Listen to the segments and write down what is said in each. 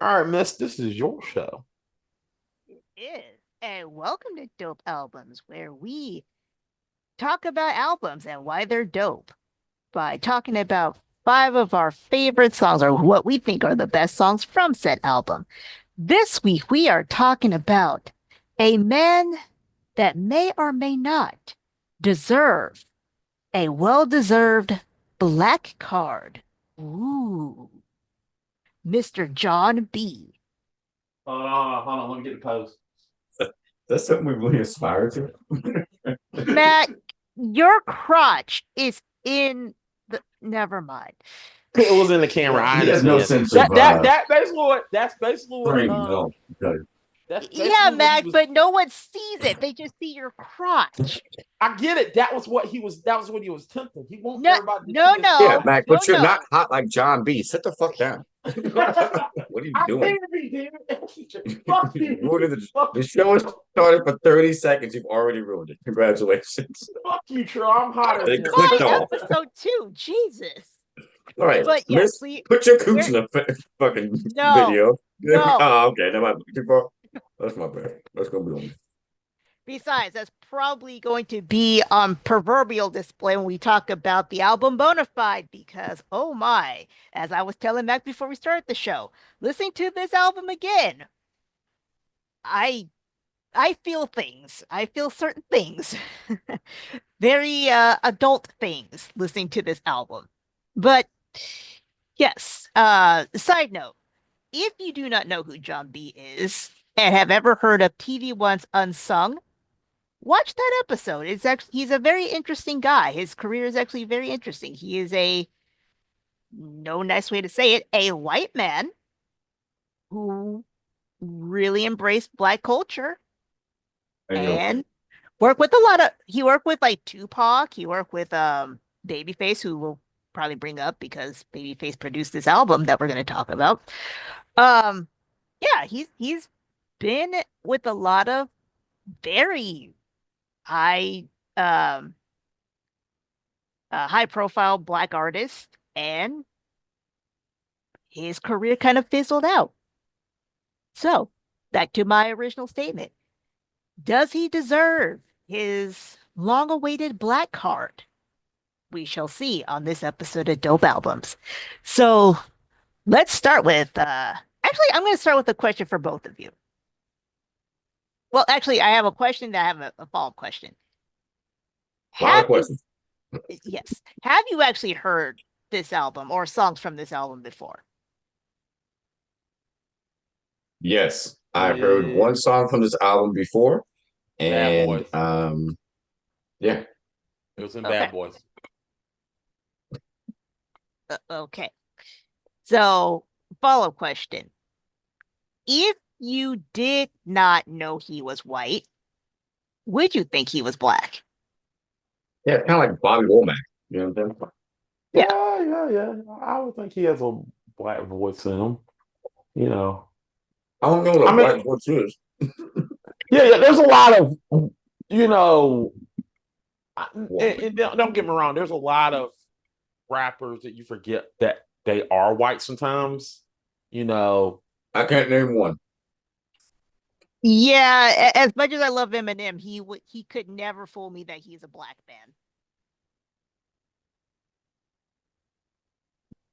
All right, miss, this is your show. Is. And welcome to Dope Albums, where we talk about albums and why they're dope by talking about five of our favorite songs or what we think are the best songs from said album. This week, we are talking about a man that may or may not deserve a well deserved black card. Ooh, Mr. Jon B. Hold on, let me get the post. That's something we really aspire to. Matt, your crotch is in the. Never mind. It was in the camera. I He has no understand. sense of that's basically what frame. No, okay. that's Yeah, basically what he Mac, was. but no one sees it. They just see your crotch. I get it. That was what he was tempting. He wants No, everybody to no, see his. Yeah, no, Mac, no, but you're no. not hot like Jon B. Sit the fuck down. What are you I doing? can't be, damn it. Fuck you. The show has started for 30 seconds. You've already ruined it. Congratulations. Fuck you, Tro. I'm hotter They than It's clicked my off. episode too. Jesus. All right, But yes, Miss, put your cooch in we're the fucking no, video. no. Oh, okay. That might be too far. That's my bad. That's gonna be on me. Besides, that's probably going to be on proverbial display when we talk about the album Bonafide, because oh my, as I was telling Mac before we started the show, listening to this album again, I I feel things. I feel certain things. Very adult things listening to this album. But yes, side note, if you do not know who Jon B is and have ever heard of TV One's Unsung, watch that episode. It's actually he's a very interesting guy. His career is actually very interesting. He is a no nice way to say it, a white man who really embraced black culture I know. and worked with a lot of he worked with like Tupac, he worked with Babyface, who we'll probably bring up because Babyface produced this album that we're gonna talk about. Um yeah, he's been with a lot of very high um high profile black artists, and his career kind of fizzled out. So back to my original statement. Does he deserve his long awaited black card? We shall see on this episode of Dope Albums. So let's start with actually I'm going to start with a question for both of you. Well, actually, I have a question that I have a follow-up question. A lot of Have you questions. yes, have you actually heard this album or songs from this album before? Yes, I've heard Yeah, one song from this album before, Bad and Boys. yeah, It was in Okay. Bad Boys. Okay. So, follow-up question. If you did not know he was white, would you think he was black? yeah, kind of like Bobby Womack. You know what I'm saying? Yeah. Yeah. I would think he has a black voice in him. You know. I don't know what I a mean, black voice is. yeah. There's a lot of, you know, Well, and don't get me wrong. There's a lot of rappers that you forget that they are white sometimes. You know, I can't name one. Yeah, as much as I love Eminem, he could never fool me that he's a black man.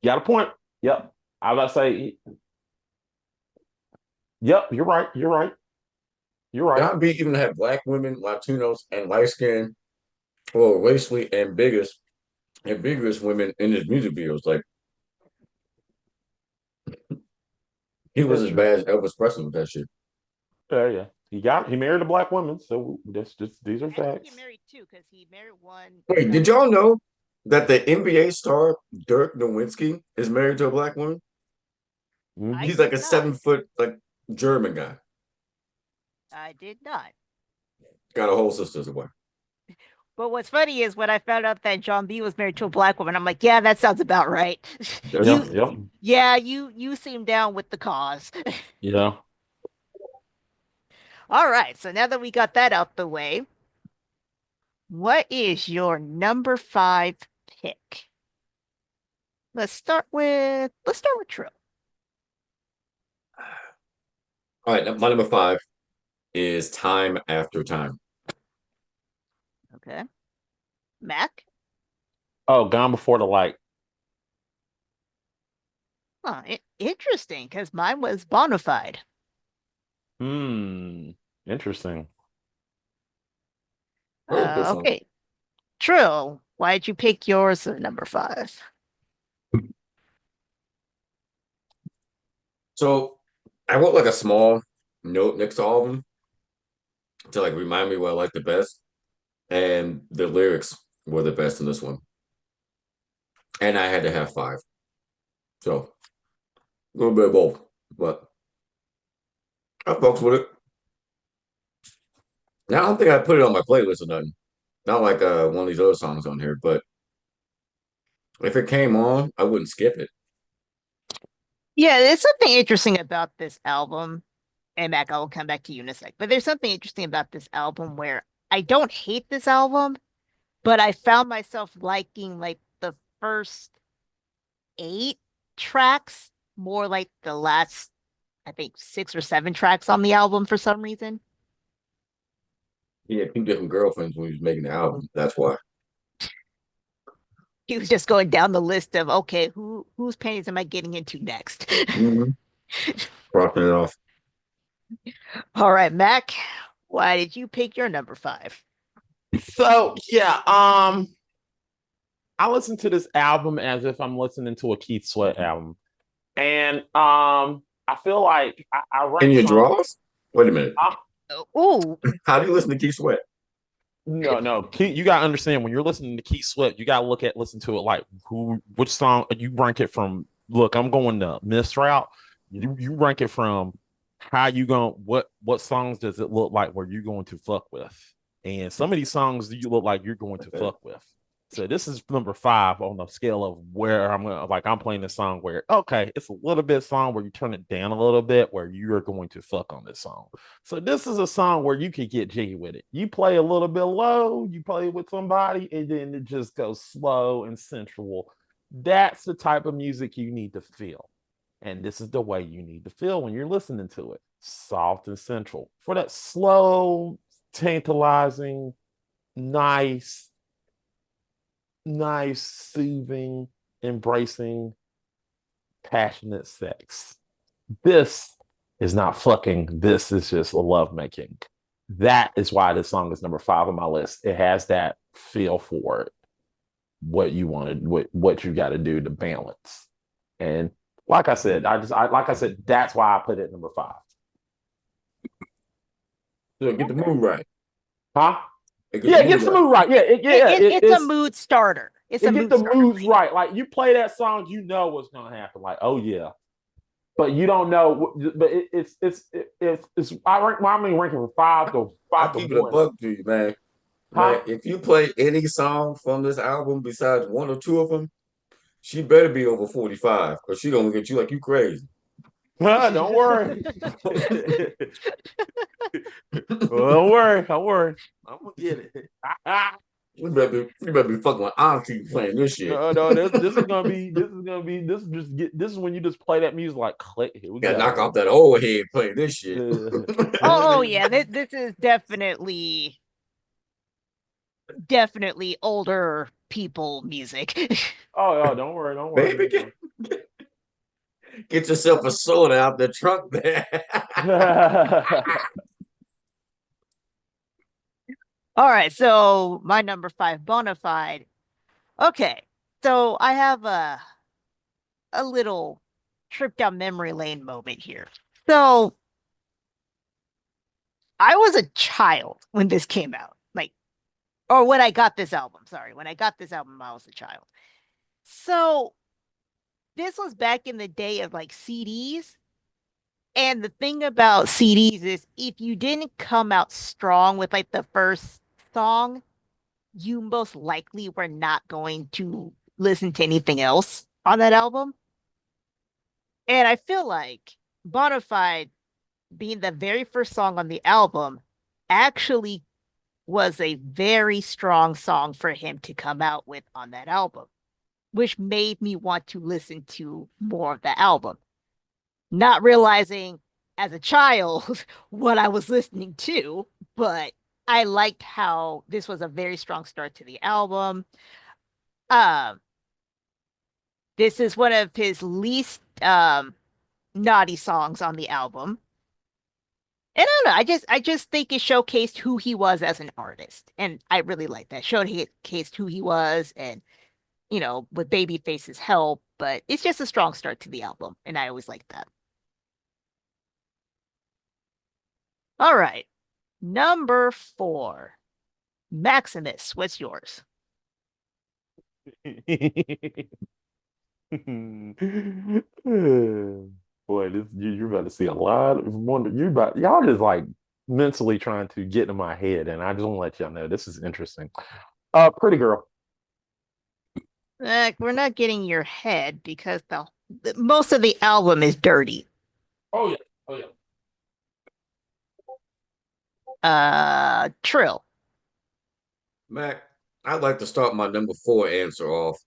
got a point. Yep. I was about to say, yep. You're right. You're right. You're right. John B even had black women, Latinos, and light skinned or racially ambiguous women in his music videos. Like he was That's as true. bad as Elvis Presley with that shit. Yeah. He married a black woman, so that's just these are I think he facts. married two because he married one Wait, that did was y'all know that the NBA star Dirk Nowitzki is married to a black woman? I Hmm. He's like did a not. 7 foot like German guy. I did not. Got a whole sister as a wife. But what's funny is when I found out that John B was married to a black woman, I'm like, yeah, that sounds about right. That's Yeah. you, Yep. yeah, you seem down with the cause. Yeah. All right, so now that we got that out the way, what is your number five pick? Let's start with Trill. All right, my number five is Time After Time. Okay. Mac? Oh, Gone Before the Light. Huh, interesting, because mine was Bonafide. Hmm. Interesting. Very good song. Okay. True. Why'd you pick yours as number five? So I wrote like a small note next to all of them to like remind me what I like the best, and the lyrics were the best in this one. And I had to have five, so a little bit of both, but I fucks with it. Now I don't think I put it on my playlist or nothing. Not like one of these other songs on here, but if it came on, I wouldn't skip it. Yeah, there's something interesting about this album. And Mac, I will come back to you in a sec. But there's something interesting about this album where I don't hate this album, but I found myself liking like the first eight tracks more like the last, I think, six or seven tracks on the album for some reason. He had two different girlfriends when he was making the album. That's why. He was just going down the list of okay, whose panties am I getting into next? Mm-hmm. Crossing it off. All right, Mac, why did you pick your number five? So yeah, I listen to this album as if I'm listening to a Keith Sweat album. And I feel like I In rank your songs. drawers? Wait a minute. Oh, How do you listen to Keith Sweat? No. You gotta understand when you're listening to Keith Sweat, you gotta listen to it like which song you rank it from. Look, I'm going the Miss route. You rank it from how you going what songs does it look like where you going to fuck with? And some of these songs you look like you're going to fuck with. So this is number five on the scale of where I'm playing this song where okay, it's a little bit song where you turn it down a little bit where you're going to fuck on this song. So this is a song where you could get jiggy with it. You play a little bit low, you play with somebody, and then it just goes slow and sensual. That's the type of music you need to feel. And this is the way you need to feel when you're listening to it. Soft and central. For that slow, tantalizing, nice, soothing, embracing, passionate sex. This is not fucking. This is just love making. That is why this song is number five on my list. It has that feel for it, what you wanted, what you got to do to balance. And like I said, that's why I put it number five. So get the mood right. Huh? It Yeah, get the mood right. Yeah, it's a mood starter. It's a get mood the starter. moods right. Like you play that song, you know what's gonna happen. Like, oh yeah, but you don't know. But it's I mean ranking from five to I'll five to keep it a one. bug to you, man. Huh? Man, if you play any song from this album besides one or two of them, she better be over 45 because she gonna look at you like you crazy. Don't worry. Don't worry. Don't worry. I'm gonna get it. You better be fucking with auntie playing this shit. No. This is gonna be. This is when you just play that music like click. Here we Gotta knock go. off that old head playing this shit. Oh yeah, this is definitely older people music. Oh, don't worry. Don't Baby, worry. get yourself a soda out the trunk there. All right, so my number five, Bonafide. Okay, so I have a little trip down memory lane moment here. So I was a child when this came out, like, or when I got this album. Sorry, when I got this album, I was a child. So this was back in the day of like CDs. And the thing about CDs is if you didn't come out strong with like the first song, you most likely were not going to listen to anything else on that album. And I feel like Bonafide being the very first song on the album actually was a very strong song for him to come out with on that album, which made me want to listen to more of the album. Not realizing as a child what I was listening to, but I liked how this was a very strong start to the album. Um, this is one of his least naughty songs on the album. And I don't know, I just think it showcased who he was as an artist. And I really like that. Showcased who he was and with Babyface's help, but it's just a strong start to the album, and I always like that. All right. Number 4. Maximus, what's yours? Boy, you're about to see a lot of wonder. Y'all just like mentally trying to get in my head, and I just want to let y'all know this is interesting. Pretty girl. We're not getting your head because most of the album is dirty. Oh yeah, oh yeah. Trill. Mac, I'd like to start my number 4 answer off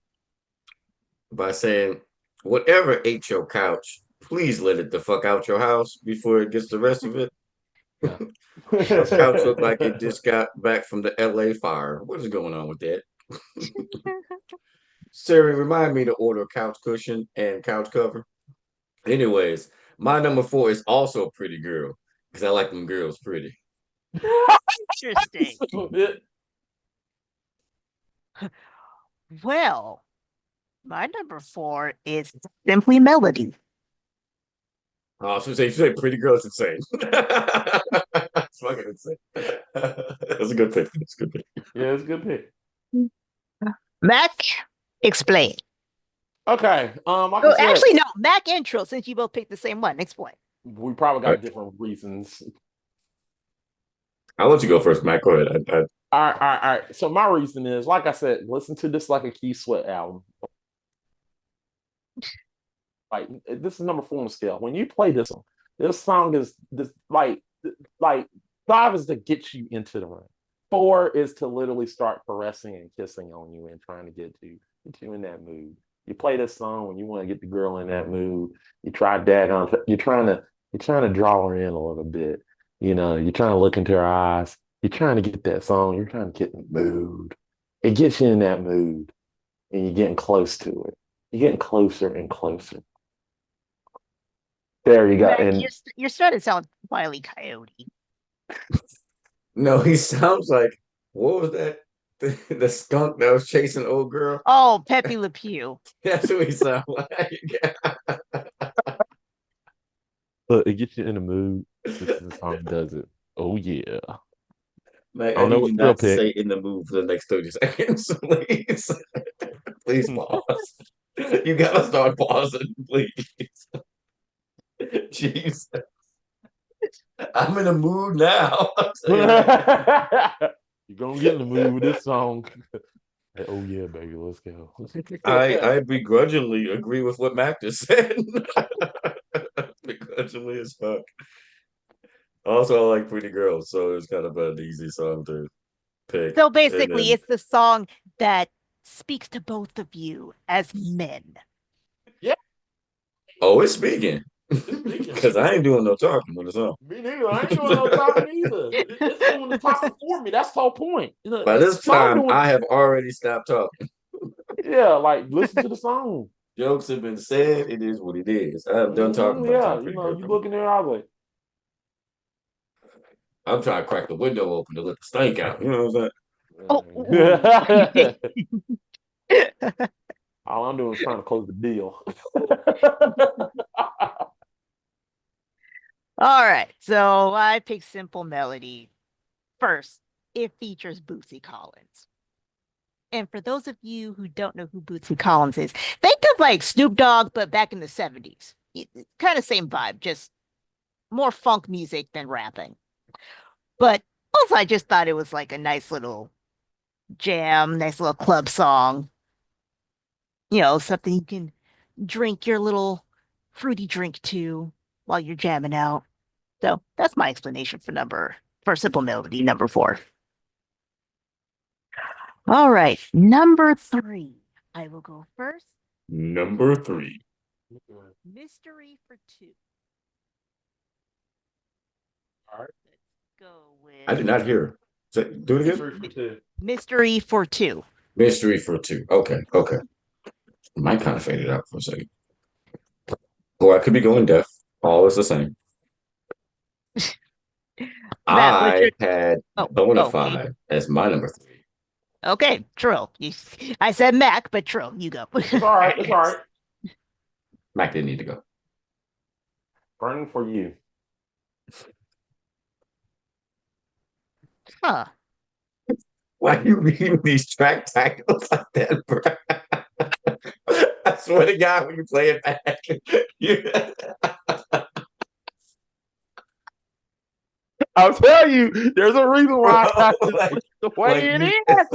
by saying, whatever ate your couch, please let it the fuck out your house before it gets the rest of it. Yeah. Your couch looked like it just got back from the LA fire. What is going on with that? Siri, remind me to order a couch cushion and couch cover. Anyways, my number 4 is also a pretty girl because I like them girls pretty. Interesting. Well, my number 4 is Simply Melody. Oh, so you say pretty girl is insane. It's fucking insane. That's a good pick. That's a good pick. Yeah, it's a good pick. Mac, explain. Okay. Like Oh, I said, actually, no. Mac and Trill, since you both picked the same one. Explain. we probably got different reasons. I'll let you go first, Matt. Go ahead. All right, all right, all right. So my reason is, like I said, listen to this like a Key Sweat album. Like this is number 4 on the scale. When you play this song is this like 5 is to get you into the room. 4 is to literally start caressing and kissing on you and trying to get you in that mood. You play this song when you want to get the girl in that mood. You try daggone. You're trying to draw her in a little bit. You're trying to look into her eyes. You're trying to get that song. You're trying to get in the mood. It gets you in that mood, and you're getting close to it. You're getting closer and closer. There you go. Mac, And you're starting to sound Wile E. Coyote. No, he sounds like, what was that? The skunk that was chasing old girl. Oh, Pepe Le Pew. That's what he sounds like. but it gets you in the mood. This is the song does it. Oh yeah. Like, I I don't know need what you Trill not to pick. stay in the mood for the next 30 seconds, please. Please pause. You gotta start pausing, please. Jeez. I'm in a mood now. You're gonna get in the mood with this song. Oh yeah, baby, let's go. I begrudgingly agree with what Mac just said. Begrudgingly as fuck. Also, I like Pretty Girls, so it's kind of an easy song to pick. So And basically, then, it's the song that speaks to both of you as men. Yeah, oh, it's speaking. it's speaking. Because I ain't doing no talking on the song. Me neither. I ain't doing no talking either. It's doing the talking for me. That's the whole point. By The this song time, doing. I have already stopped talking. Yeah, like listen to the song. Jokes have been said. It is what it is. I have done talking about Yeah, Top Pretty you Girl. looking there, I was like, I'm trying to crack the window open to let the stink out. You know what I'm saying? Oh. all I'm doing is trying to close the deal. All right. So I picked Simple Melody. First, it features Bootsy Collins. And for those of you who don't know who Bootsy Collins is, think of like Snoop Dogg, but back in the 70s. Kind of same vibe, just more funk music than rapping. But also, I just thought it was like a nice little jam, nice little club song. Something you can drink your little fruity drink to while you're jamming out. So that's my explanation for Simple Melody, number 4. All right, number 3. I will go first. Number 3. Mystery for 2. All right. Go I did with not hear. Do it again. Mystery for two. Mystery for Two. Mystery for two. Okay, okay. Might kind of faded out for a second. Or I could be going deaf. All is the same. Matt, what's your I had oh okay. Bonafide as my number three. Okay, Trill. I said Mac, but Trill, you go. It's all right. It's all right. Mac didn't need to go. Burning for you. Huh. Why are you reading these track titles like that, bro? I swear to God, when you play it back, I'll tell you, there's a reason why I got this like, the way it you, is.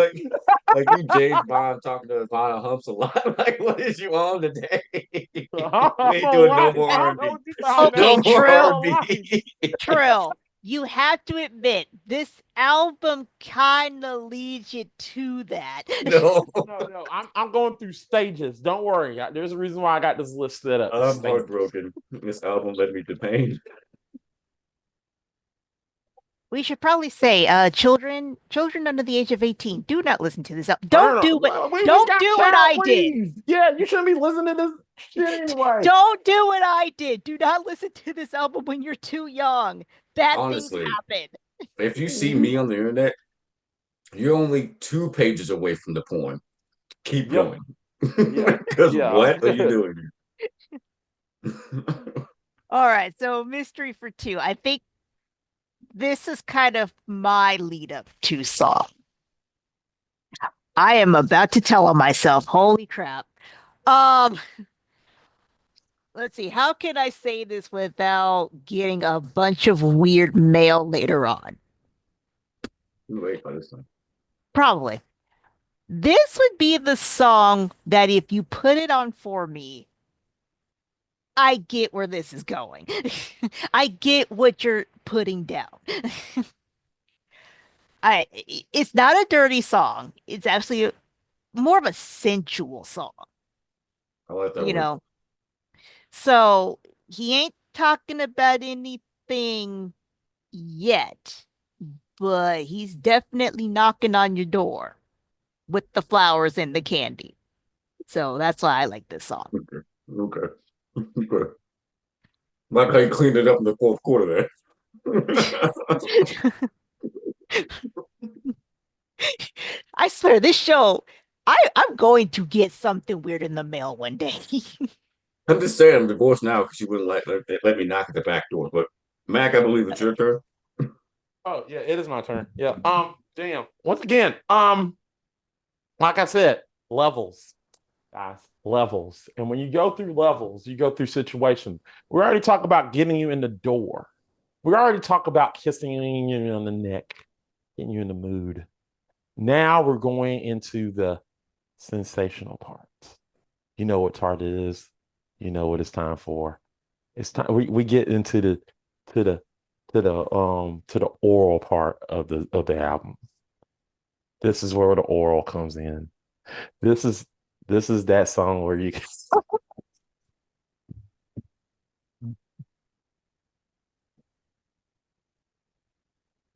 like you James Bond talking to Ivana Humps a lot. Like, what is you on today? We ain't Oh, doing no wow. more I don't know R&B. what you're talking Okay, No about. more Trill. Oh, wow. R&B. Trill. You have to admit, this album kind of leads you to that. No, No. I'm going through stages. Don't worry. There's a reason why I got this list set up. I'm heartbroken. This album led me to pain. We should probably say, children under the age of 18, do not listen to this album. No, Don't do what, no. We don't got do what child I did. raised. Yeah, you shouldn't be listening to this shit anyway. Don't do what I did. Do not listen to this album when you're too young. Bad things Honestly, happen. if you see me on the internet, you're only 2 pages away from the porn. Keep Yep. going. Yeah. Because Yeah. what are you doing here? All right, so Mystery for Two. I think this is kind of my lead up to Saw. I am about to tell on myself. Holy crap. Um, let's see. How can I say this without getting a bunch of weird mail later on? Wait by this time. Probably. This would be the song that if you put it on for me, I get where this is going. I get what you're putting down. I it's not a dirty song. It's actually more of a sensual song, I like that you word. know. So he ain't talking about anything yet, but he's definitely knocking on your door with the flowers and the candy. So that's why I like this song. Okay. Okay. Okay. Like how you cleaned it up in the fourth quarter there. I swear, this show, I'm going to get something weird in the mail one day. I'm just saying I'm divorced now because you wouldn't let me knock at the back door. But Mac, I believe it's your turn. Oh, yeah, it is my turn. Yeah. Damn. Once again, like I said, levels, guys, levels. And when you go through levels, you go through situations. We already talked about getting you in the door. We already talked about kissing you on the neck, getting you in the mood. Now we're going into the sensational parts. You know what part it is. You know what it's time for. It's time we get into to the to the oral part of the album. This is where the oral comes in. This is that song where you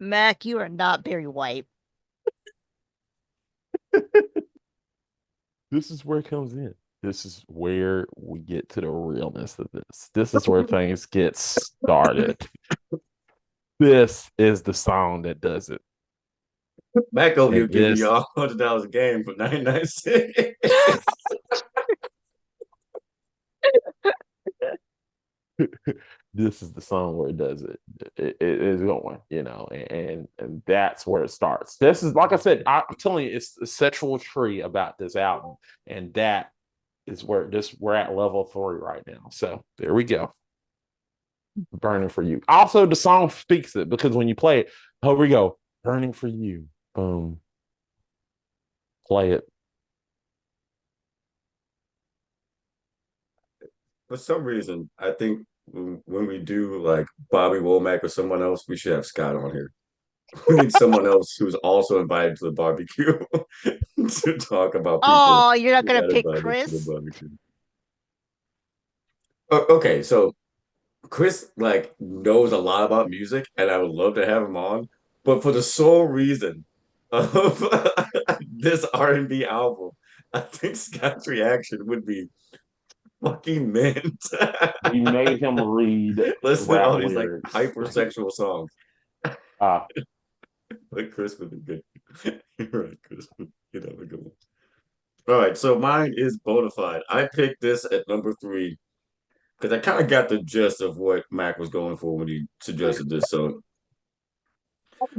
Mac, you are not very white. this is where it comes in. This is where we get to the realness of this. This is where things get started. This is the song that does it. Mac over here And giving this y'all $100 a game for 99 cents. this is the song where it does it. It is going, and that's where it starts. This is like I said, I'm telling you, it's the sexual tree about this album, and that is where we're at level 3 right now. So there we go. Burning for you. Also, the song speaks it because when you play it, here we go. Burning for you. Boom. Play it. For some reason, I think when we do like Bobby Womack or someone else, we should have Scott on here. We need someone else who's also invited to the barbecue to talk about people Oh, you're not who gonna got pick invited to the Chris? barbecue. Okay, so Chris like knows a lot about music, and I would love to have him on, but for the sole reason of this R&B album, I think Scott's reaction would be fucking mint. We made him read Listen to rap all these like lyrics. hypersexual songs. Uh, But Chris would be good. You're right, Chris. You'd have a good one. All right, so mine is Bonafide. I picked this at number three because I kind of got the gist of what Mac was going for when he suggested this. So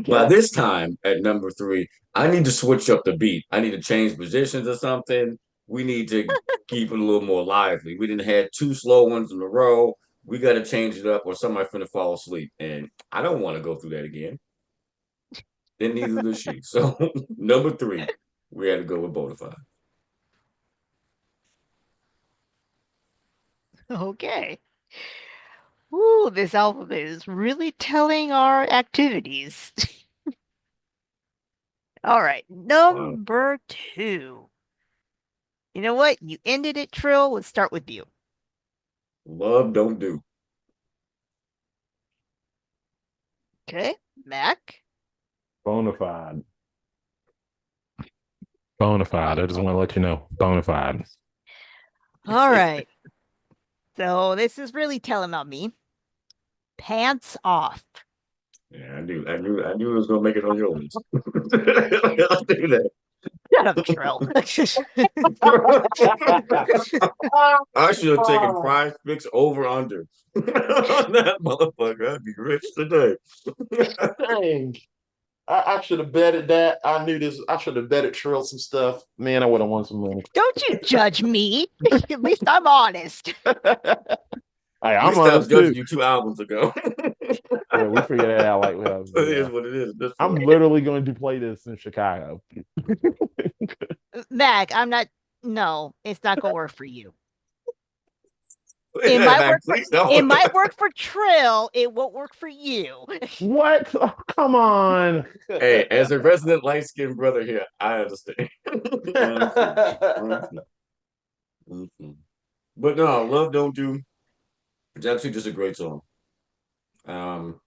by okay. this time at number three, I need to switch up the beat. I need to change positions or something. We need to keep it a little more lively. We didn't have two slow ones in a row. We got to change it up or somebody's finna fall asleep. And I don't want to go through that again. And neither does she. So number three, we had to go with Bonafide. Okay. Ooh, this album is really telling our activities. All right, Wow. number two. You know what? You ended it, Trill. Let's start with you. Love don't do. Okay, Mac. Bonafide. Bonafide. I just want to let you know. Bonafide. All right. So this is really telling about me. Pants off. Yeah, I knew it was gonna make it on your list. I'll do that. Shut up, Trill. I should have taken Prize Picks over under on that motherfucker. I'd be rich today. Dang. I should have betted that. I knew this. I should have betted Trill some stuff. Man, I would have won some money. Don't you judge me. At least I'm honest. Hey, At I'm least I was honest too. judging you 2 albums ago. Yeah, we figured that out. Like, It is what it is at this I'm point. literally going to play this in Chicago. Mac, I'm not. No, it's not gonna work for you. It might work for. Please don't. It might work for Trill. It won't work for you. What? Oh, come on. Hey, as a resident light skinned brother here, I understand. Mhm. But no, Love Don't Do. It's actually just a great song. Um,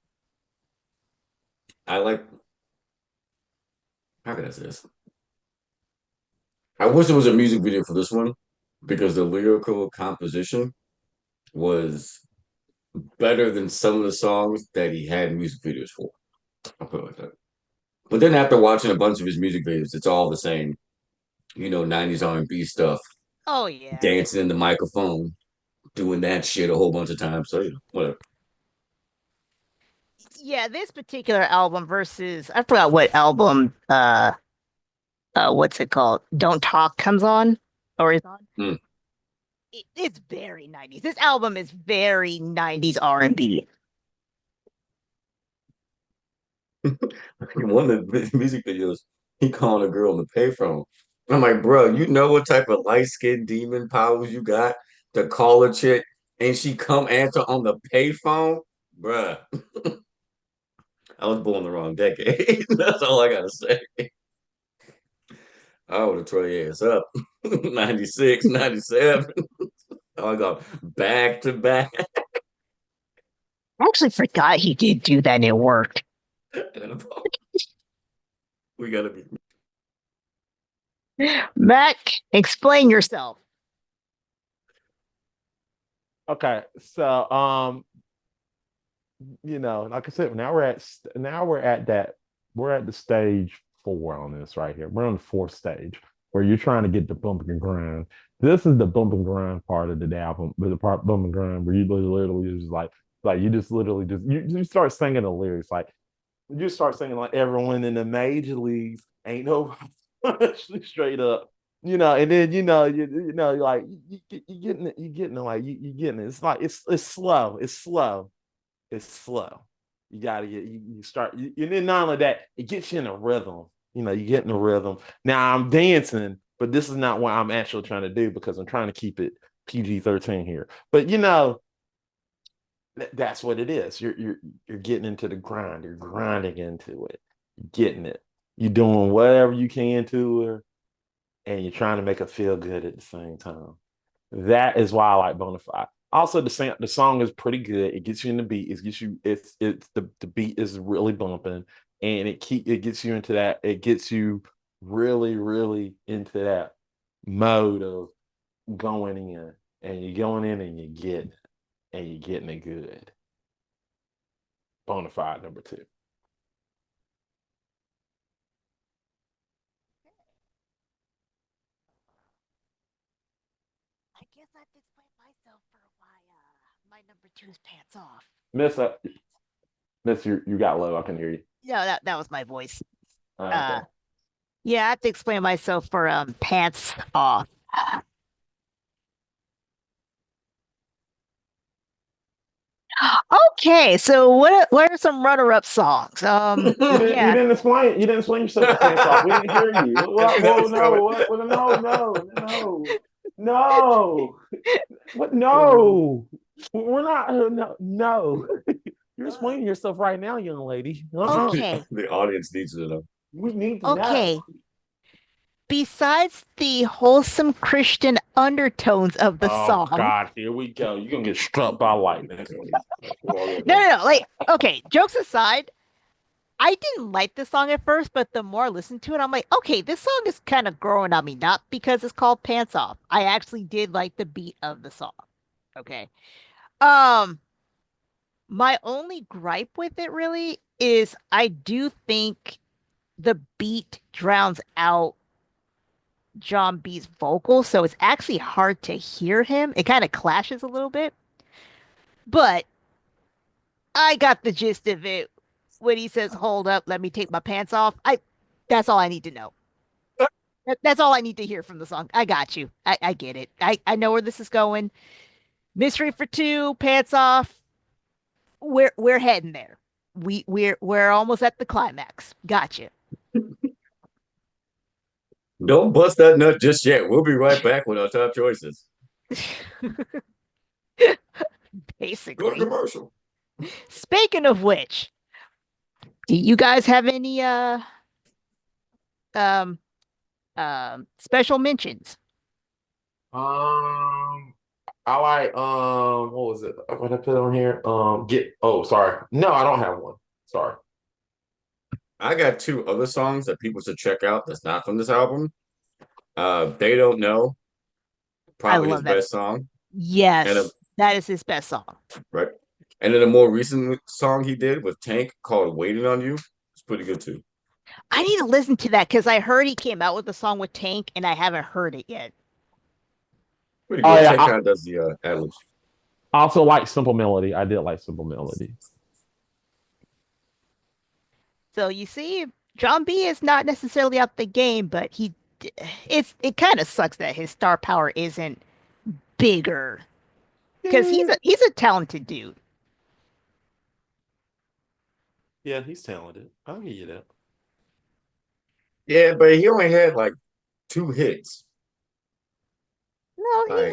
I like, how can I say this? I wish there was a music video for this one because the lyrical composition was better than some of the songs that he had music videos for. I'll put it like that. But then after watching a bunch of his music videos, it's all the same, 90s R&B stuff, Oh yeah. dancing in the microphone, doing that shit a whole bunch of times. So, whatever. Yeah, this particular album versus I forgot what album what's it called? Don't Talk comes on or is on. Mm. It's very 90s. This album is very 90s R&B. One of the music videos, he calling a girl on the payphone. I'm like, bro, you know what type of light skinned demon powers you got to call a chick and she come answer on the payphone? Bruh, I was born the wrong decade. That's all I gotta say. I would have tore your ass up. 96, 97. Oh, I got back to back. I actually forgot he did do that and it worked. We gotta be. Mac, explain yourself. Okay, so like I said, we're at the stage four on this right here. We're on the fourth stage where you're trying to get the bump and grind. This is the bump and grind part of the album, but the part bump and grind where you literally just like you just literally just you start singing the lyrics like you start singing like everyone in the major leagues ain't no straight up. And then like you getting it, you getting it, like you getting it. It's like it's slow, it's slow. You gotta you start, and then not only that, it gets you in a rhythm. You get in a rhythm. Now I'm dancing, but this is not what I'm actually trying to do because I'm trying to keep it PG-13 here. But that's what it is. You're getting into the grind. You're grinding into it. You're getting it. You're doing whatever you can to her, and you're trying to make her feel good at the same time. That is why I like Bonafide. Also, the song is pretty good. It gets you in the beat. It gets you. It's the beat is really bumping, and it gets you into that. It gets you really into that mode of going in, and you're going in and you're getting it good. Bonafide number two. I guess I have to explain myself for why my number two is Pants Off. Miss, Miss, you got low. I can hear you. No, that was my voice. Okay. Yeah, I have to explain myself for Pants Off. Okay, so what are some runner-up songs? You Yeah. didn't explain. You didn't explain yourself to pants off. We didn't hear you. What? That Whoa, was no, coming. what? No. What? No. We're not. No. You're explaining yourself right now, young lady. Okay. The audience needs to know. We need to know. Okay. Besides the wholesome Christian undertones of the Oh song. God, here we go. You're gonna get struck by lightning. No. Like, okay, jokes aside, I didn't like the song at first, but the more I listened to it, I'm like, okay, this song is kind of growing on me. Not because it's called Pants Off. I actually did like the beat of the song. Okay. Um, my only gripe with it really is I do think the beat drowns out Jon B's vocals, so it's actually hard to hear him. It kind of clashes a little bit, but I got the gist of it when he says, "Hold up, let me take my pants off." That's all I need to know. That's all I need to hear from the song. I got you. I get it. I know where this is going. Mystery for two, pants off. We're heading there. We're almost at the climax. Gotcha. Don't bust that nut just yet. We'll be right back with our top choices. Go to Basically. commercial. Speaking of which, do you guys have any um special mentions? Um, I like what was it? What I put on here? Get. Oh, sorry. No, I don't have one. Sorry. I got two other songs that people should check out that's not from this album. They Don't Know, I probably his love that. best song. And a Yes, that is his best song. right. And then a more recent song he did with Tank called Waiting on You. It's pretty good too. I need to listen to that because I heard he came out with a song with Tank and I haven't heard it yet. Pretty Oh good. yeah. Tank kind of does the ad-libs. I also like Simple Melody. I did like Simple Melody. So you see, Jon B is not necessarily out the game, but it kind of sucks that his star power isn't bigger because he's a talented dude. Yeah, he's talented. I'll give you that. Yeah, but he only had like two hits. No, Like,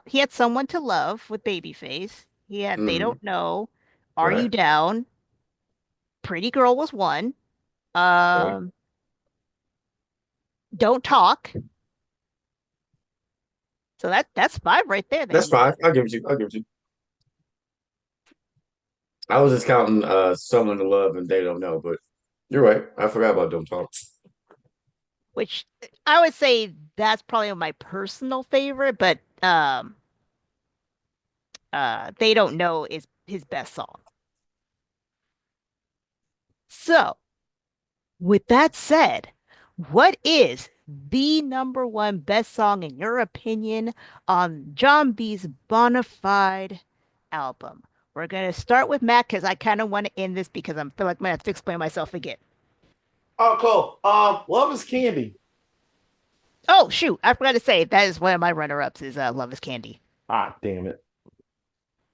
he had someone to love with Babyface. He had They mm, Don't Know, Are You right, Down? Pretty Girl was one. right. Um, Don't Talk. So that's five right there that That's he fine. I'll give it you. I'll give it you. I was just counting Someone to Love and They Don't Know, but you're right. I forgot about Don't Talk. which I would say that's probably my personal favorite, but They Don't Know is his best song. So, with that said, what is the number one best song in your opinion on Jon B's Bonafide album? We're gonna start with Matt because I kind of want to end this because I feel like I'm gonna have to explain myself again. Oh, cool. Love is Candy. Oh shoot, I forgot to say that is one of my runner-ups is Love Is Candy. Ah, damn it.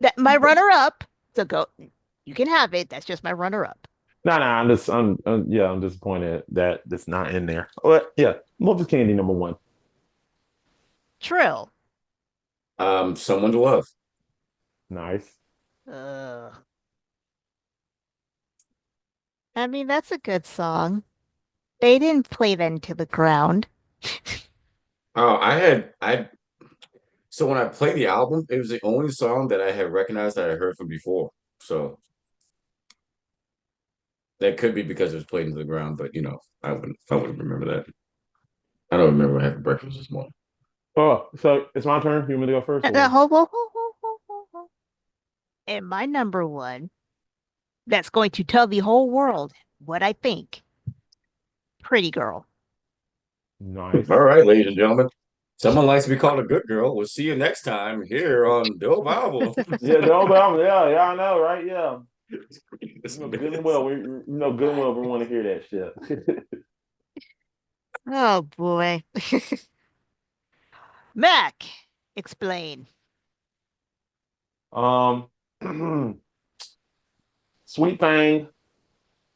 That my runner-up. So go, you can have it. That's just my runner-up. No, I'm disappointed that that's not in there. But yeah, Love is Candy number one. Trill. Someone to Love. Nice. Uh, I mean that's a good song. They didn't play that into the ground. Oh, I So when I played the album, it was the only song that I had recognized that I heard from before. So that could be because it was played into the ground, but I wouldn't remember that. I don't remember having breakfast this morning. Oh, so it's my turn. You want me to go first, or Ho. And my number one, that's going to tell the whole world what I think. Pretty girl. nice? All right, ladies and gentlemen. Someone likes to be called a good girl. We'll see you next time here on Dope Album. Yeah, the old album. Yeah, yeah, I know, right? Yeah, This good and man. well. We know good and well we want to hear that shit. Oh boy. Mac, explain. um, sweet thing,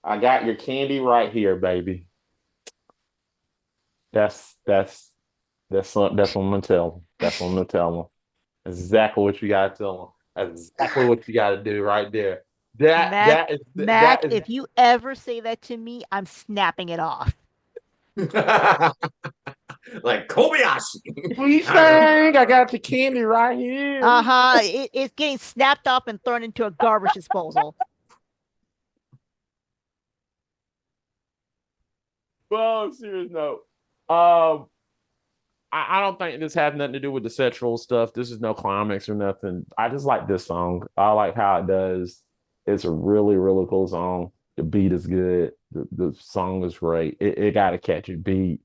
I got your candy right here, baby. That's that's that's what I'm gonna tell them. That's what I'm gonna tell them. That's exactly what you gotta tell them. That's exactly what you gotta do right there. That Mac, that is Mac, that is if you ever say that to me, I'm snapping it off. Like Kobayashi. sweet thing. I got the candy right here. Uh-huh. It's getting snapped off and thrown into a garbage disposal. Well, serious note. Um, I don't think this has nothing to do with the sexual stuff. This is no climax or nothing. I just like this song. I like how it does. It's a really, really cool song. The beat is good. The song is great. It got a catchy beat.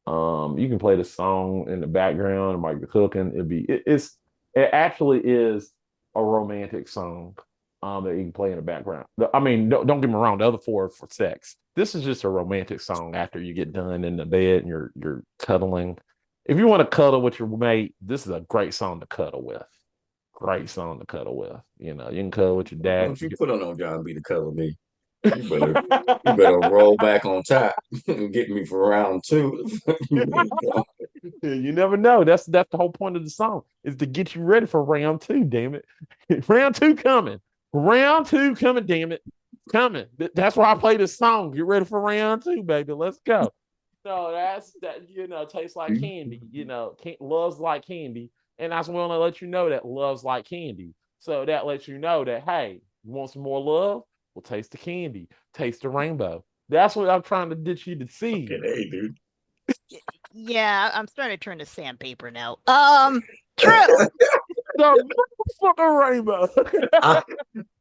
You can play the song in the background while you're cooking. It actually is a romantic song. That you can play in the background. I mean, don't get me wrong. The other four are for sex. This is just a romantic song after you get done in the bed and you're cuddling. If you want to cuddle with your mate, this is a great song to cuddle with. Great song to cuddle with. You can cuddle with your dad. Don't you put on Jon B to color me. You better roll back on top and get me for round two. You never know. That's the whole point of the song is to get you ready for round two. Damn it, round two coming. Round two coming. Damn it, coming. That's why I play this song. Get ready for round two, baby. Let's go. No, that's that. Tastes like candy. Love's like candy, and I just want to let you know that love's like candy. So that lets you know that hey, you want some more love? Well, taste the candy, taste the rainbow. That's what I'm trying to ditch you to see. Okay, hey, dude. Yeah, I'm starting to turn to sandpaper now. True. The motherfucking rainbow.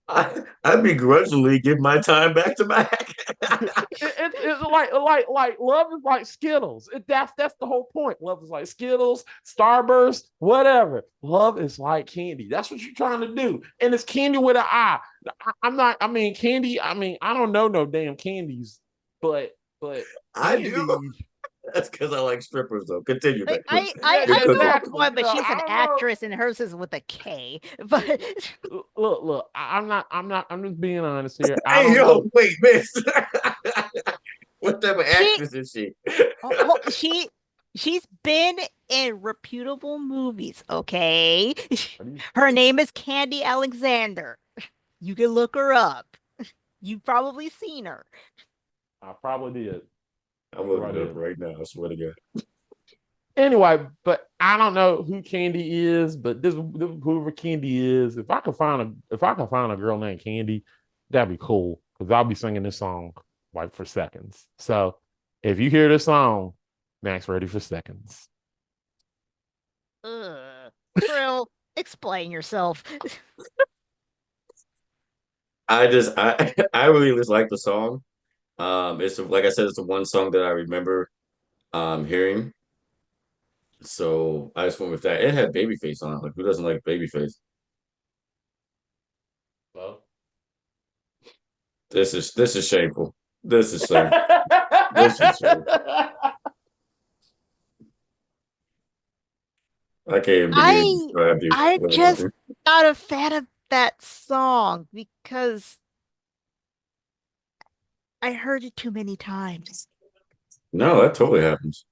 I, I begrudgingly give my time back to Mac. It's like love is like Skittles. That's the whole point. Love is like Skittles, Starburst, whatever. Love is like candy. That's what you're trying to do, and it's candy with an I. I'm not. I mean, candy. I mean, I don't know no damn candies, but I candy. do. That's because I like strippers, though. Continue, Mac. I Because know of- a point, but she's I an don't know. actress and hers is with a K. But Look. I'm not. I'm just being honest here. I Hey, don't know. yo, wait, miss. What type of she actress is she? oh, she's been in reputable movies, okay? Her name is Candy Alexander. You can look her up. You've probably seen her. I probably did. I'm looking it up right now. I swear to God. Anyway, but I don't know who Candy is, but this whoever Candy is, if I could find a girl named Candy, that'd be cool because I'll be singing this song like for seconds. So if you hear this song, Max ready for seconds. Trill, explain yourself. I really just like the song. It's like I said, it's the one song that I remember hearing. So I just went with that. It had Babyface on it. Like, who doesn't like Babyface? Well. This is shameful. This is shameful. This is shameful. I can't even begin to I describe you. I'm just not a fan of that song because I heard it too many times. No, that totally happens.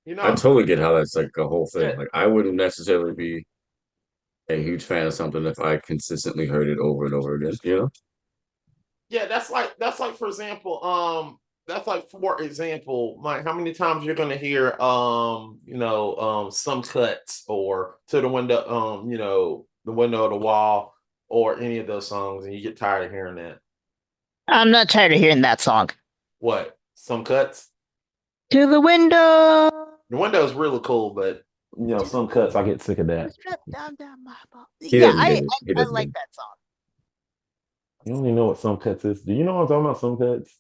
You I know, totally get how that's like a whole thing. yeah, Like I wouldn't necessarily be a huge fan of something if I consistently heard it over and over again, you know? yeah, that's like for example, that's like, for example, like how many times you're gonna hear some cuts, or to the window, the window of the wall, or any of those songs, and you get tired of hearing that. I'm not tired of hearing that song. What? Some cuts? To the window. The window is really cool, but some cuts I get sick of that. He Yeah, doesn't get it. He I doesn't get like it. that song. You don't even know what some cuts is. Do you know what I'm talking about? Some cuts?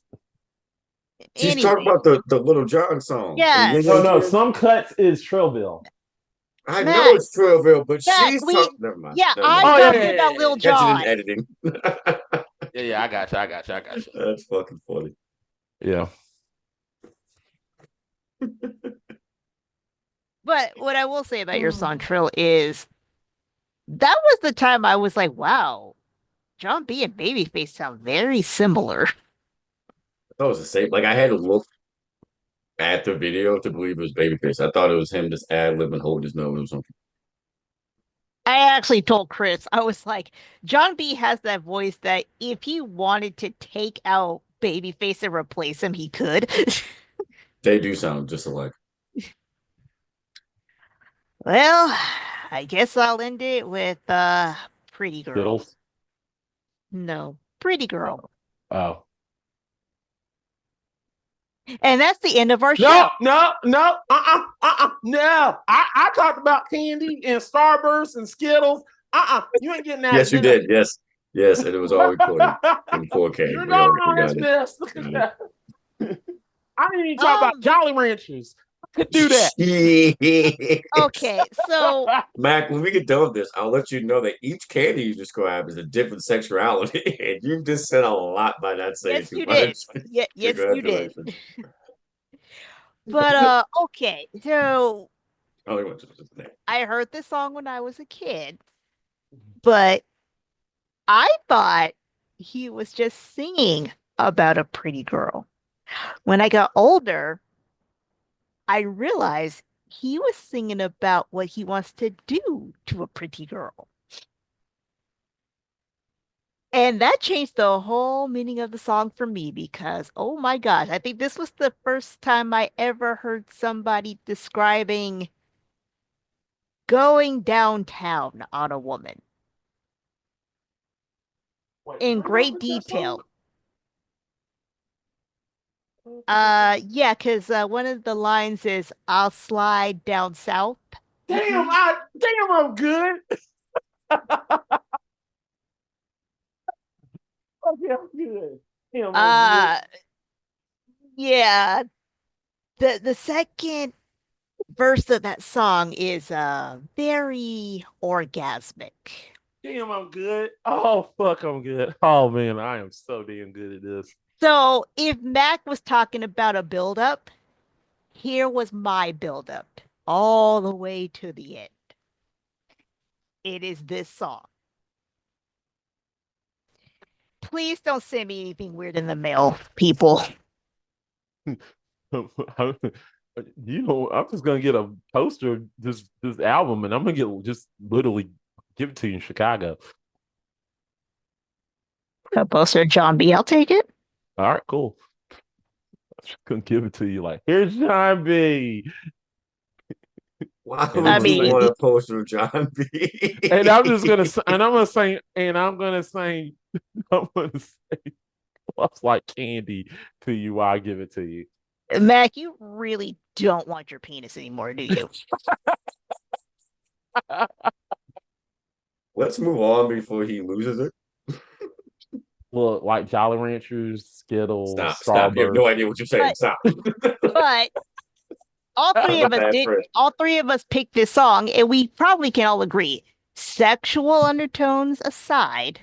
She's talking about the Little John song. Yes. No, some cuts is Trillville. I Mac, know it's Trillville, but Mac, she's talking. Never mind. yeah, Never I'm mind. talking about Lil Catch it in Jon. editing. Yeah, I got you. That's fucking funny. Yeah. But what I will say about your song Trill is that was the time I was like, wow, Jon B and Babyface sound very similar. That was the same. Like I had to look at the video to believe it was Babyface. I thought it was him just ad libbing, holding his nose or something. I actually told Chris, I was like, Jon B has that voice that if he wanted to take out Babyface and replace him, he could. They do sound just alike. Well, I guess I'll end it with Pretty Girl. Skittles? No, Pretty Girl. Oh. And that's the end of our show. No. No. I talked about candy and Starburst and Skittles. You ain't getting that. Yes, you did. Yes. Yes, and it was all recorded in 4K. You're not on this mess. Look at that. I didn't even talk about Jolly Ranchers. I could do that. Okay, so Mac, when we get done with this, I'll let you know that each candy you describe is a different sexuality, and you just said a lot by not saying yes, too you much. did. Yeah, yes, you did. But okay, so I heard this song when I was a kid, but I thought he was just singing about a pretty girl. When I got older, I realized he was singing about what he wants to do to a pretty girl. And that changed the whole meaning of the song for me because, oh my gosh, I think this was the first time I ever heard somebody describing going downtown on a woman in great detail. Yeah, because one of the lines is, "I'll slide down south." Damn, I'm good. Okay, I'm good. Damn, I'm good. Yeah. The second verse of that song is very orgasmic. Damn, I'm good. Oh, fuck, I'm good. Oh, man, I am so damn good at this. So if Mac was talking about a buildup, here was my buildup all the way to the end. It is this song. Please don't send me anything weird in the mail, people. I'm just gonna get a poster of this album, and I'm gonna just literally give it to you in Chicago. A poster of Jon B. I'll take it. All right, cool. I'm just gonna give it to you like, here's Jon B. Why would you want a poster of Jon B? And I'm gonna say looks like candy to you while I give it to you. Mac, you really don't want your penis anymore, do you? Let's move on before he loses it. Well, like Jolly Ranchers, Skittles, Stop. You have no idea what you're saying. Stop. But all three of us picked this song, and we probably can all agree, sexual undertones aside,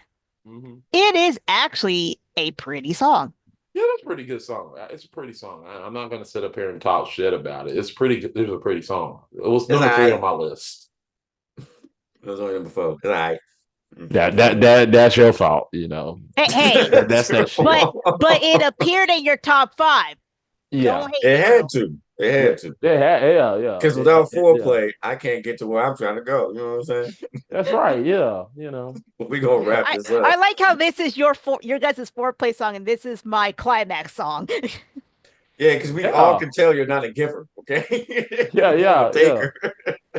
it is actually a pretty song. Yeah, that's a pretty good song. It's a pretty song. I'm not going to sit up here and talk shit about it. It's pretty good. It's a pretty song. It was number 3 on my list. It was only number 4. It's all right. That's your fault, you know. Hey, that's that shit. But it appeared in your top 5. Yeah, it had to. Yeah. Because without foreplay, I can't get to where I'm trying to go. You know what I'm saying? That's right. Yeah, you know. We gonna wrap this up. I like how this is your guys' foreplay song, and this is my climax song. Yeah, because we all can tell you're not a giver, okay? Yeah, You're more of a taker.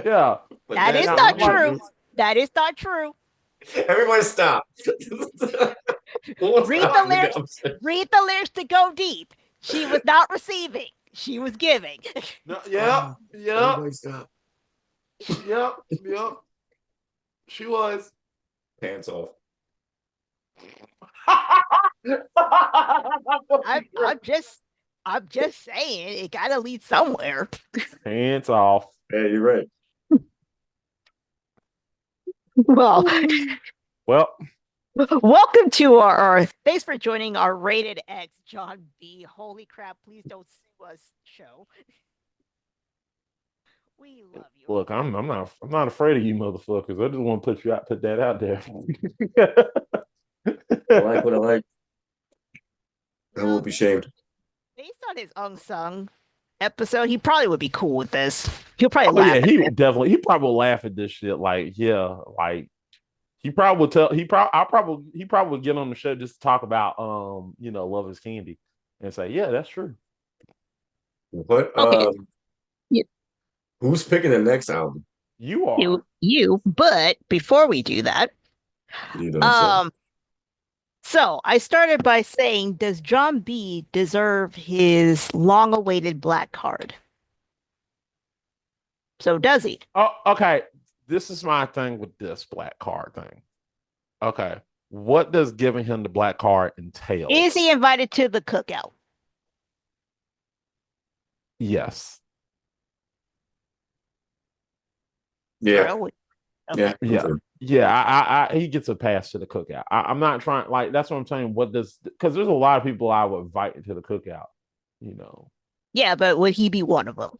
yeah. But That is that's not what true. it That is not true. is. Everybody stop. We'll Read stop the the lyrics. conversation. Read the lyrics to go deep. She was not receiving. She was giving. No, yeah, yeah, Everybody stop. yeah, yeah. She was. Pants off. I'm just saying it gotta lead somewhere. Pants off. Yeah, you're right. Well, Well, welcome to our thanks for joining our Rated X Jon B. Holy crap, please don't sue us show. We love you. look, I'm not afraid of you motherfuckers. I just want to put that out there. I like what I like. I won't be shamed. Based on his unsung episode, he probably would be cool with this. He'll probably laugh. Yeah, he probably will laugh at this shit. Like, yeah, like he probably would tell he probably would get on the show just to talk about Love is Candy and say, yeah, that's true. What Okay. Who's picking the next album? You are. You, but before we do that, You don't say. so I started by saying, does Jon B deserve his long-awaited black card? So does he? Oh, okay. This is my thing with this black card thing. Okay. What does giving him the black card entail? Is he invited to the cookout? Yes. Yeah. Okay. Yeah. He gets a pass to the cookout. I'm not trying, like, that's what I'm saying. Because there's a lot of people I would invite to the cookout, Yeah, but would he be one of them?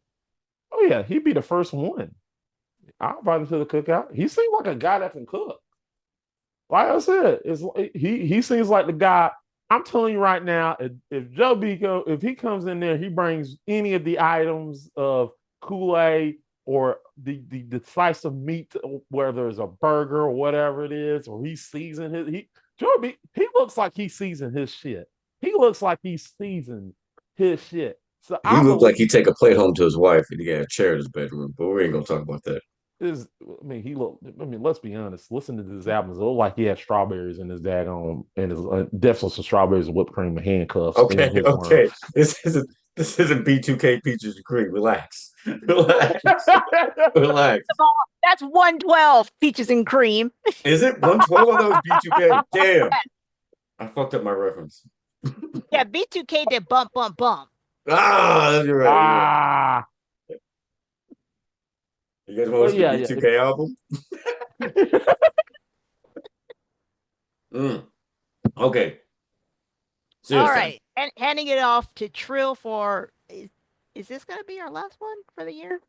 Oh, yeah. He'd be the first one. I'll invite him to the cookout. He seems like a guy that can cook. Like I said, he seems like the guy. I'm telling you right now, if Joe B if he comes in there, he brings any of the items of Kool-Aid or the slice of meat, whether it's a burger or whatever it is, or he seasoned Joe B, he looks like he seasoned his shit. He looks like he seasoned his shit. So He looked like he'd take a plate home to his wife and he got a chair in his bedroom, but we ain't gonna talk about that. Let's be honest. Listen to this album. It looked like he had strawberries in his daggone, and his definitely some strawberries and whipped cream and handcuffs. Okay. This isn't B2K Peaches and Cream. Relax. Relax. That's 112 peaches and cream. Is it 112 of those B2K? Damn. I fucked up my reference. Yeah, B2K did bump, bump, bump. That's right. You guys want to see the B2K album? Okay. All right. And handing it off to Trill for is this gonna be our last one for the year?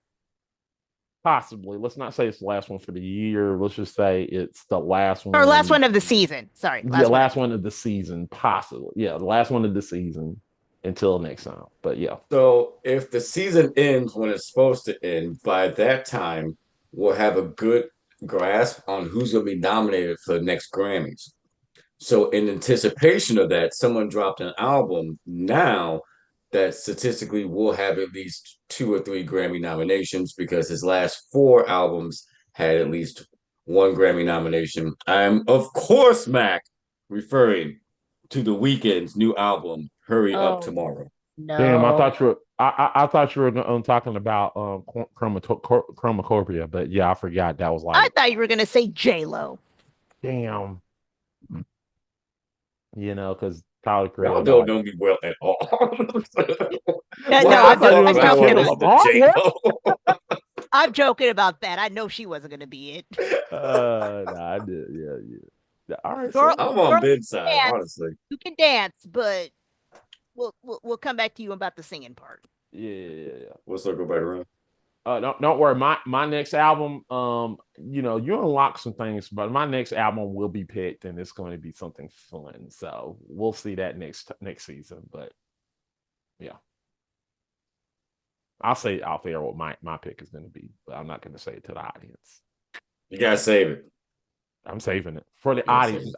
Possibly. Let's not say it's the last one for the year. Let's just say it's the last one. Or last one of the season. Sorry. Last one of the season, possibly. Yeah, the last one of the season until next time. But yeah. So if the season ends when it's supposed to end, by that time, we'll have a good grasp on who's going to be nominated for the next Grammys. So in anticipation of that, someone dropped an album now that statistically will have at least 2 or 3 Grammy nominations because his last 4 albums had at least 1 Grammy nomination. I'm, of course, Mac, referring to The Weeknd's new album, Hurry Up Tomorrow. No. Damn, I thought you were talking about Chromacopia, but yeah, I forgot that was like. I thought you were gonna say J-Lo. Damn. Because Tyler Creator. Y'all don't know me well at all. I'm joking about that. I know she wasn't gonna be it. I did. Yeah. All right. I'm on Ben's side, honestly. You can dance, but we'll come back to you about the singing part. Yeah. We'll circle back around. Don't worry. My next album, you unlock some things, but my next album will be picked, and it's going to be something fun. So we'll see that next season. But yeah, I'll figure out what my pick is going to be, but I'm not going to say it to the audience. You gotta save it. I'm saving it for the audience.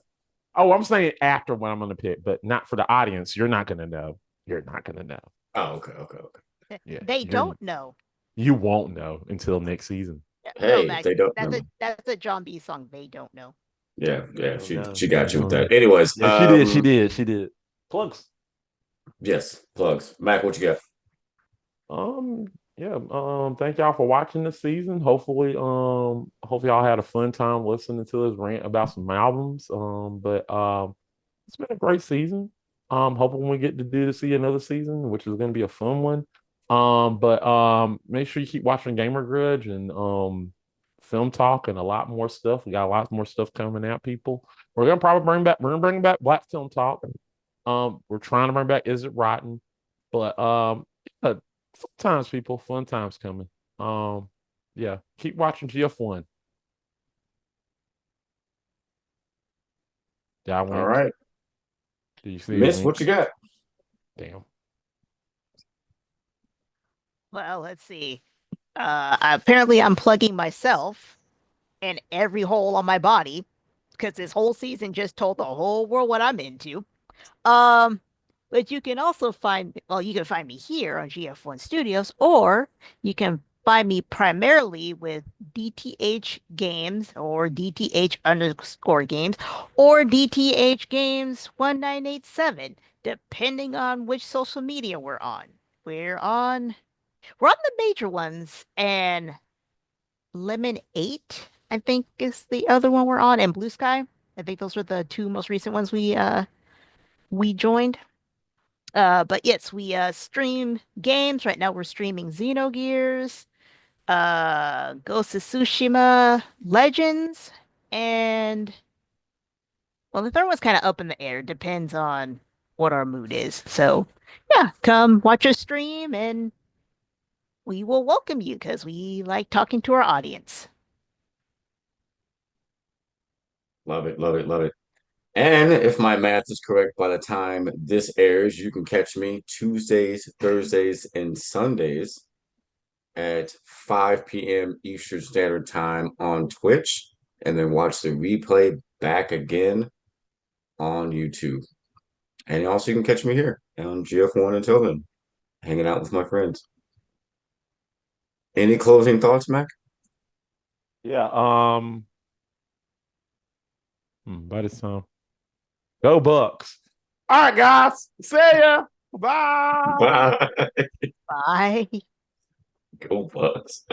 Oh, I'm saying after when I'm going to pick, but not for the audience. You're not going to know. You're not going to know. Oh, okay. Yeah, They don't know. you won't know until next season. No, Hey, Max, they don't know. that's a Jon B song. They don't know. Yeah. Oh, no, She they got you with don't know. that. Anyways, Yeah, she did. Plugs. yes, plugs. Mac, what you got? Um, yeah. Thank y'all for watching this season. Hopefully y'all had a fun time listening to us rant about some albums. But it's been a great season. Hoping we get to do to see another season, which is going to be a fun one. But make sure you keep watching Gamer Grudge and Film Talk and a lot more stuff. We got a lot more stuff coming out, people. We're gonna bring back Black Film Talk. We're trying to bring back Is It Rotten? But yeah, fun times, people, fun times coming. Yeah, keep watching GF1. Did I All wink? right. Do you see a Miss, wink? what you got? Damn. Well, let's see. Apparently, I'm plugging myself in every hole on my body because this whole season just told the whole world what I'm into. Um, but you can also you can find me here on GF1 Studios, or you can find me primarily with DTH Games or DTH underscore games or DTH Games 1987, depending on which social media we're on. We're on the major ones, and Lemon 8, I think is the other one we're on, and Blue Sky. I think those were the two most recent ones we joined. But yes, we stream games. Right now we're streaming Xenogears, Ghost of Tsushima Legends, and well, the third one's kind of up in the air. Depends on what our mood is. So yeah, come watch us stream and we will welcome you because we like talking to our audience. Love it, love it, love it. And if my math is correct, by the time this airs, you can catch me Tuesdays, Thursdays, and Sundays at 5 p.m. Eastern Standard Time on Twitch, and then watch the replay back again on YouTube. And also, you can catch me here on GF1 until then, hanging out with my friends. Any closing thoughts, Mac? Yeah. By this time, go Bucks. All right, guys. See ya. Bye. Bye. Bye. Go Bucks.